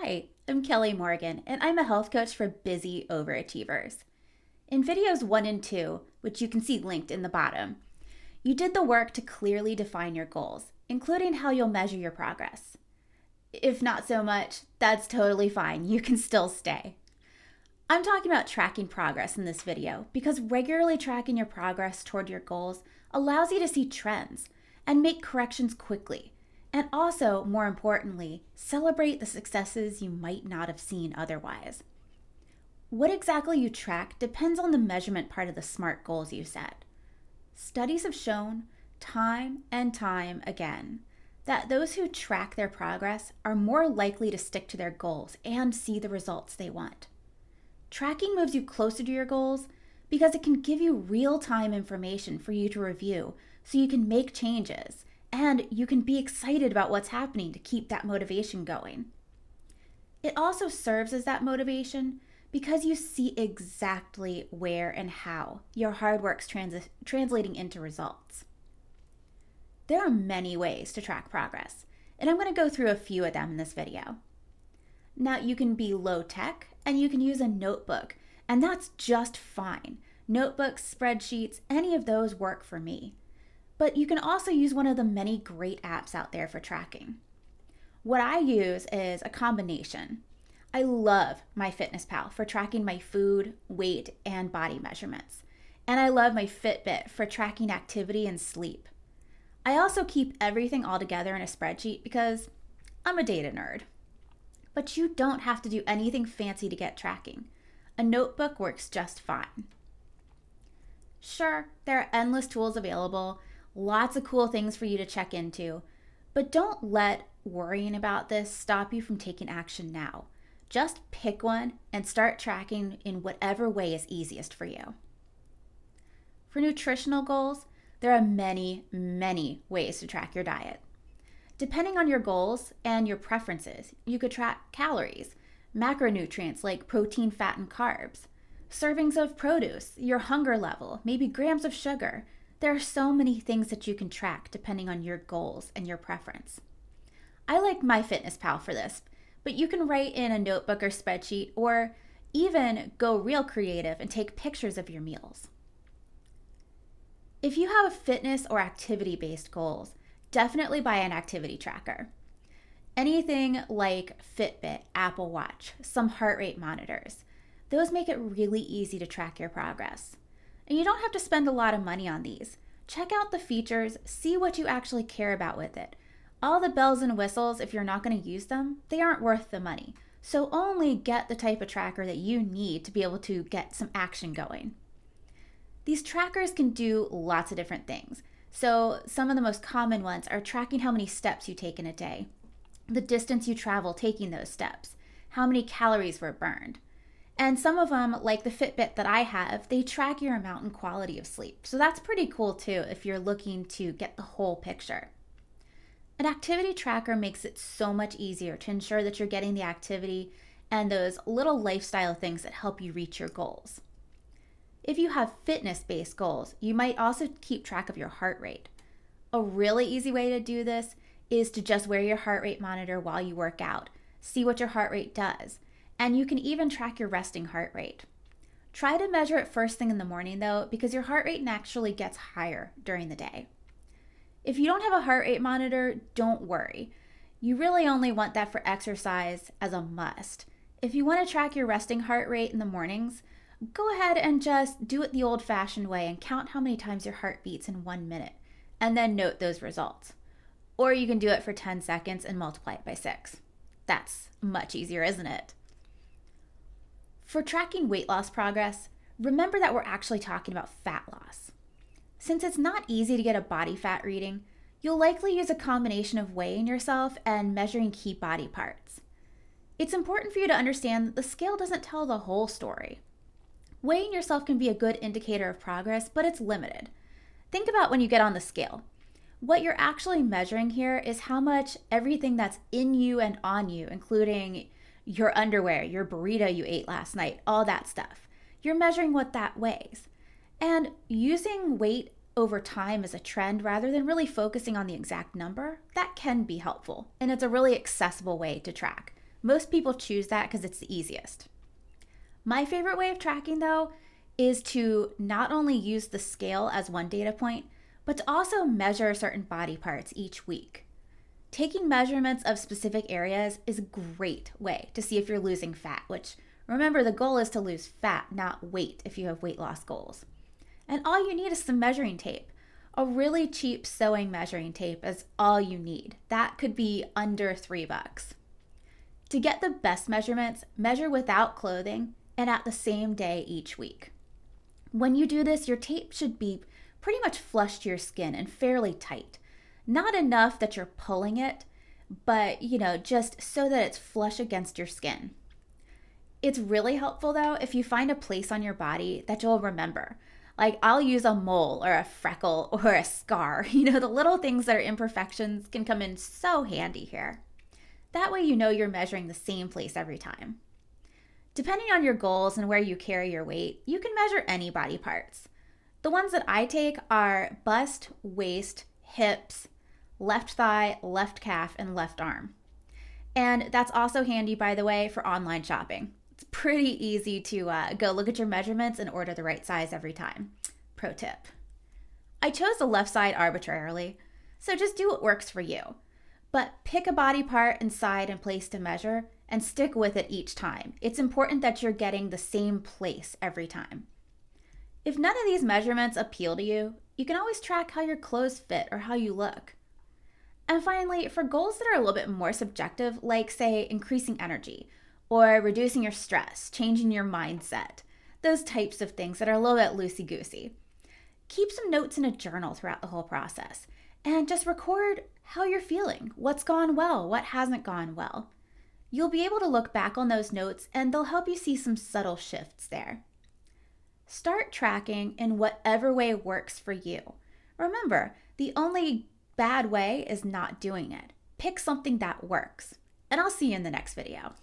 Hi, I'm Kelly Morgan, and I'm a health coach for busy overachievers. In videos 1 and 2, which you can see linked in the bottom, you did the work to clearly define your goals, including how you'll measure your progress. If not so much, that's totally fine. You can still stay. I'm talking about tracking progress in this video because regularly tracking your progress toward your goals allows you to see trends and make corrections quickly. And also, more importantly, celebrate the successes you might not have seen otherwise. What exactly you track depends on the measurement part of the SMART goals you set. Studies have shown, time and time again, that those who track their progress are more likely to stick to their goals and see the results they want. Tracking moves you closer to your goals because it can give you real-time information for you to review so you can make changes. And you can be excited about what's happening to keep that motivation going. It also serves as that motivation because you see exactly where and how your hard work's translating into results. There are many ways to track progress, and I'm going to go through a few of them in this video. Now, you can be low tech and you can use a notebook, and that's just fine. Notebooks, spreadsheets, any of those work for me. But you can also use one of the many great apps out there for tracking. What I use is a combination. I love MyFitnessPal for tracking my food, weight, and body measurements. And I love my Fitbit for tracking activity and sleep. I also keep everything all together in a spreadsheet because I'm a data nerd. But you don't have to do anything fancy to get tracking. A notebook works just fine. Sure, there are endless tools available, lots of cool things for you to check into, but don't let worrying about this stop you from taking action now. Just pick one and start tracking in whatever way is easiest for you. For nutritional goals, there are many, many ways to track your diet. Depending on your goals and your preferences, you could track calories, macronutrients like protein, fat, and carbs, servings of produce, your hunger level, maybe grams of sugar. There are so many things that you can track depending on your goals and your preference. I like MyFitnessPal for this, but you can write in a notebook or spreadsheet or even go real creative and take pictures of your meals. If you have fitness or activity-based goals, definitely buy an activity tracker. Anything like Fitbit, Apple Watch, some heart rate monitors, those make it really easy to track your progress. And you don't have to spend a lot of money on these. Check out the features, see what you actually care about with it. All the bells and whistles, if you're not going to use them, they aren't worth the money. So only get the type of tracker that you need to be able to get some action going. These trackers can do lots of different things. So some of the most common ones are tracking how many steps you take in a day, the distance you travel taking those steps, how many calories were burned. And some of them, like the Fitbit that I have, they track your amount and quality of sleep. So that's pretty cool too if you're looking to get the whole picture. An activity tracker makes it so much easier to ensure that you're getting the activity and those little lifestyle things that help you reach your goals. If you have fitness-based goals, you might also keep track of your heart rate. A really easy way to do this is to just wear your heart rate monitor while you work out. See what your heart rate does. And you can even track your resting heart rate. Try to measure it first thing in the morning though, because your heart rate naturally gets higher during the day. If you don't have a heart rate monitor, don't worry. You really only want that for exercise as a must. If you want to track your resting heart rate in the mornings, go ahead and just do it the old-fashioned way and count how many times your heart beats in 1 minute, and then note those results. Or you can do it for 10 seconds and multiply it by 6. That's much easier, isn't it? For tracking weight loss progress, remember that we're actually talking about fat loss. Since it's not easy to get a body fat reading, you'll likely use a combination of weighing yourself and measuring key body parts. It's important for you to understand that the scale doesn't tell the whole story. Weighing yourself can be a good indicator of progress, but it's limited. Think about when you get on the scale. What you're actually measuring here is how much everything that's in you and on you, including your underwear, your burrito you ate last night, all that stuff. You're measuring what that weighs. And using weight over time as a trend rather than really focusing on the exact number, that can be helpful. And it's a really accessible way to track. Most people choose that because it's the easiest. My favorite way of tracking, though, is to not only use the scale as one data point, but to also measure certain body parts each week. Taking measurements of specific areas is a great way to see if you're losing fat, which, remember, the goal is to lose fat, not weight if you have weight loss goals. And all you need is some measuring tape. A really cheap sewing measuring tape is all you need. That could be under $3. To get the best measurements, measure without clothing and at the same day each week. When you do this, your tape should be pretty much flush to your skin and fairly tight. Not enough that you're pulling it, but just so that it's flush against your skin. It's really helpful though if you find a place on your body that you'll remember. Like I'll use a mole or a freckle or a scar. The little things that are imperfections can come in so handy here. That way you're measuring the same place every time. Depending on your goals and where you carry your weight, you can measure any body parts. The ones that I take are bust, waist, hips, left thigh, left calf, and left arm. And that's also handy, by the way, for online shopping. It's pretty easy to go look at your measurements and order the right size every time. Pro tip. I chose the left side arbitrarily, so just do what works for you. But pick a body part and side and place to measure and stick with it each time. It's important that you're getting the same place every time. If none of these measurements appeal to you, you can always track how your clothes fit or how you look. And finally, for goals that are a little bit more subjective, like say increasing energy or reducing your stress, changing your mindset, those types of things that are a little bit loosey-goosey, keep some notes in a journal throughout the whole process and just record how you're feeling, what's gone well, what hasn't gone well. You'll be able to look back on those notes and they'll help you see some subtle shifts there. Start tracking in whatever way works for you. Remember, the only bad way is not doing it. Pick something that works. And I'll see you in the next video.